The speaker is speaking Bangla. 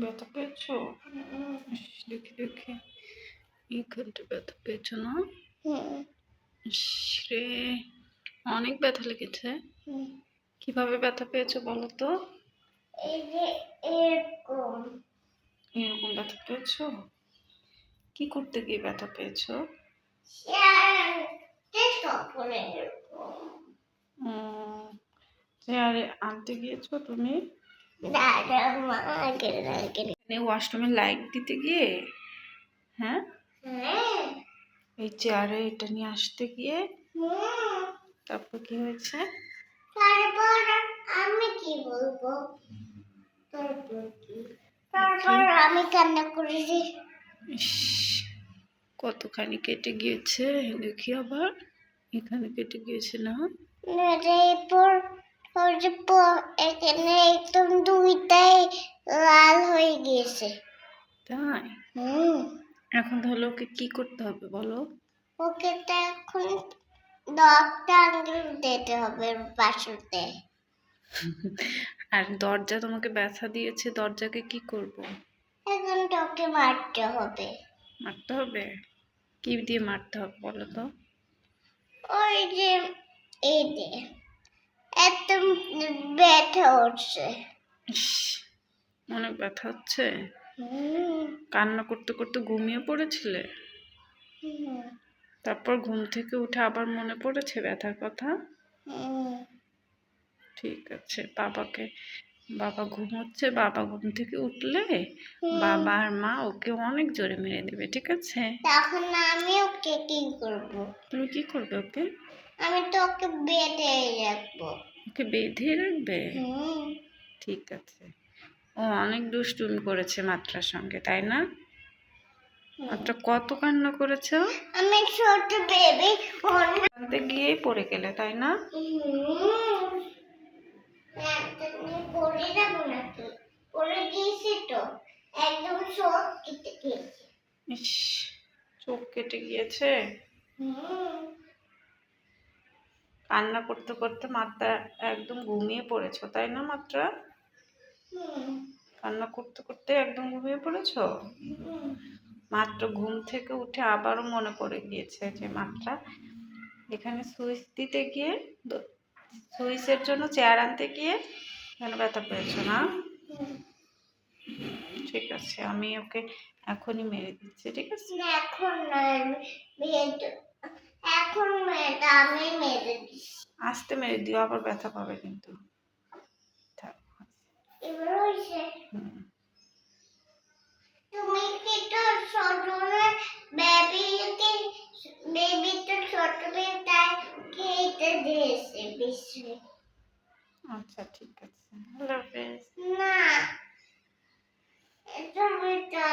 ব্যথা পেয়েছো? ইস, দেখি দেখি, এইখানটা ব্যথা পেয়েছো না? ইস রে, অনেক ব্যথা লেগেছে। কিভাবে ব্যথা পেয়েছো বলো তো? এরকম এরকম ব্যথা পেয়েছো? কি করতে গিয়ে ব্যথা পেয়েছো? চেয়ারে আনতে গিয়েছো তুমি? ওয়াশরুমে লাইট দিতে গিয়ে? হ্যাঁ, এই চেয়ারে এটা নিয়ে আসতে গিয়ে তারপর কি হয়েছে? তারপর আমি কি বলবো? তারপর আমি কান্না করেছি। ইস, কতখানি কেটে গিয়েছে দেখি, আবার এখানে কেটে গিয়েছে না? এরপর এখানে একদম দুইটাই লাল হয়ে গিয়েছে। তাই? এখন তাহলে ওকে কি করতে হবে বলো? ওকে তো এখন ডক্টর দিতে হবে বাসুতে। আর দরজা তোমাকে ব্যথা দিয়েছে, দরজাকে কি করব? এখন তোকে মারতে হবে। মারতে হবে? কি দিয়ে মারতে হবে বলো তো? ওই যে এই যে একদম ব্যথা হচ্ছে। ইস, অনেক ব্যথা হচ্ছে। কান্না করতে করতে ঘুমিয়ে পড়েছিলে? তারপর ঘুম থেকে উঠে আবার মনে পড়েছে ব্যথার কথা? ঠিক আছে, বাবা ঘুমোচ্ছে, বাবা ঘুম থেকে উঠলে বাবা আর মা ওকে অনেক জোরে মেরে দেবে, ঠিক আছে? তখন আমি ওকে কি করব? তুমি কি করবে ওকে? আমি তো ওকে বেঁধে রাখবো। ওকে বেঁধে রাখবে? ঠিক আছে। ও অনেক দুষ্টুমি করেছে মাত্রার সঙ্গে, তাই না? মাত্রা কত কান্না করেছে? আমি ছোট বেবি কাঁদতে গিয়েই পড়ে গেলে, তাই না? পড়ে যাবো নাকি? পড়ে গিয়েছি তো, একদম চোখ কেটে গিয়েছে। ইস, চোখ কেটে গিয়েছে। কান্না করতে করতে মাত্রা একদম ঘুমিয়ে পড়েছো, তাই না মাত্রা? কান্না করতে করতে একদম ঘুমিয়ে পড়েছো? মাত্র ঘুম থেকে উঠে আবারও মনে পড়ে গিয়েছে যে মাত্রা এখানে সুইচ দিতে গিয়ে, সুইচের জন্য চেয়ার আনতে গিয়ে এখানে ব্যথা পেয়েছো না? ঠিক আছে, আমি ওকে এখনই মেরে দিচ্ছি, ঠিক আছে? এখন এখন আমি মেরে দিচ্ছি। আস্তে মেরে দিও, আবার ব্যথা পাবে কিন্তু। এবার হয়েছে। তুমি কি তো ছোট বেবি তো ছোট তাকে এটা দিয়েছে বিশ্বে। আচ্ছা ঠিক আছে, আল্লাহ হাফেজ। না, এটা বেটা